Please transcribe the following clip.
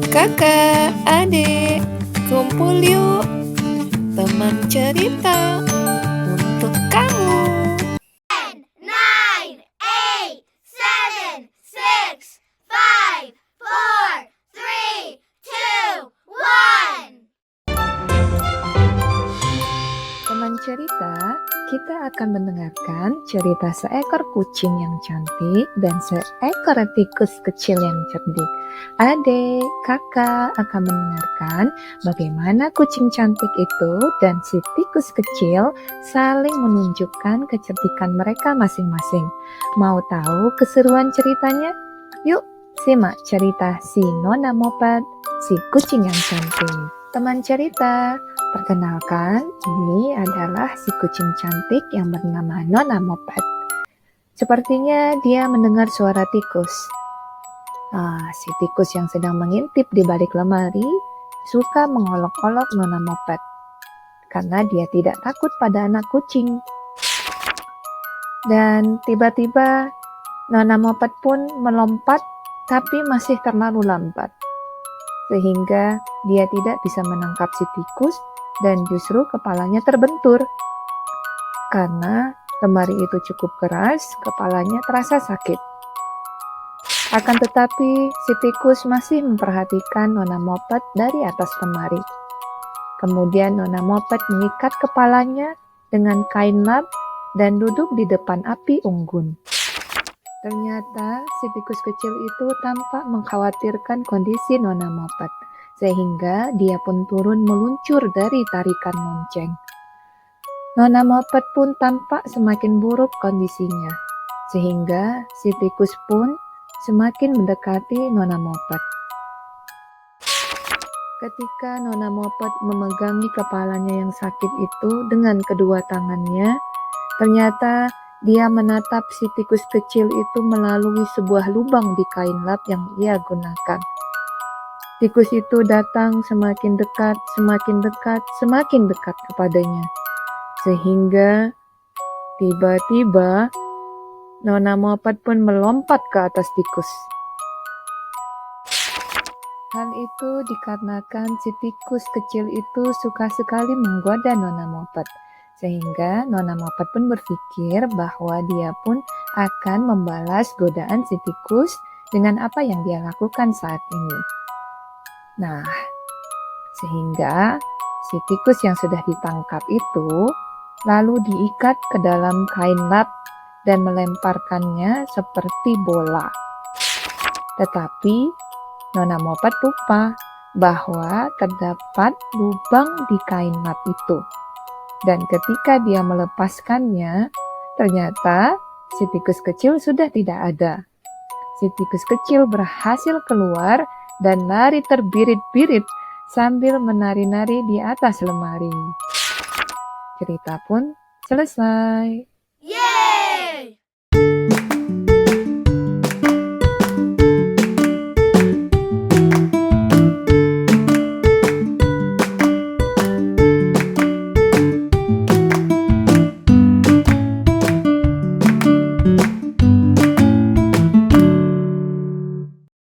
Kakak, adik, kumpul yuk, teman cerita untuk kamu. 9, 8, 7, 6, 5, 4, 3, 2, 1. Teman cerita, kita akan mendengarkan cerita seekor kucing yang cantik dan seekor tikus kecil yang cerdik. Adik, kakak akan mendengarkan bagaimana kucing cantik itu dan si tikus kecil saling menunjukkan kecerdikan mereka masing-masing. Mau tahu keseruan ceritanya? Yuk, simak cerita si Nona Moped, si kucing yang cantik. Teman cerita, perkenalkan, ini adalah si kucing cantik yang bernama Nona Moped. Sepertinya dia mendengar suara tikus. Si tikus yang sedang mengintip di balik lemari suka mengolok-olok Nona Moped karena dia tidak takut pada anak kucing. Dan tiba-tiba Nona Moped pun melompat tapi masih terlalu lambat, sehingga dia tidak bisa menangkap si tikus dan justru kepalanya terbentur. Karena lemari itu cukup keras, kepalanya terasa sakit. Akan tetapi, si tikus masih memperhatikan Nona Moped dari atas lemari. Kemudian Nona Moped mengikat kepalanya dengan kain lap dan duduk di depan api unggun. Ternyata si tikus kecil itu tampak mengkhawatirkan kondisi Nona Moped, sehingga dia pun turun meluncur dari tarikan lonceng. Nona Moped pun tampak semakin buruk kondisinya, sehingga si tikus pun semakin mendekati Nona Moped. Ketika Nona Moped memegangi kepalanya yang sakit itu dengan kedua tangannya, ternyata dia menatap si tikus kecil itu melalui sebuah lubang di kain lap yang ia gunakan. Tikus itu datang semakin dekat, semakin dekat kepadanya. Sehingga tiba-tiba Nona Moped pun melompat ke atas tikus. Hal itu dikarenakan si tikus kecil itu suka sekali menggoda Nona Moped, sehingga Nona Moped pun berpikir bahwa dia pun akan membalas godaan si tikus dengan apa yang dia lakukan saat ini. Nah, sehingga si tikus yang sudah ditangkap itu lalu diikat ke dalam kain lap dan melemparkannya seperti bola. Tetapi Nona Moped lupa bahwa terdapat lubang di kain lap itu. Dan ketika dia melepaskannya, ternyata si tikus kecil sudah tidak ada. Si tikus kecil berhasil keluar dan lari terbirit-birit sambil menari-nari di atas lemari. Cerita pun selesai.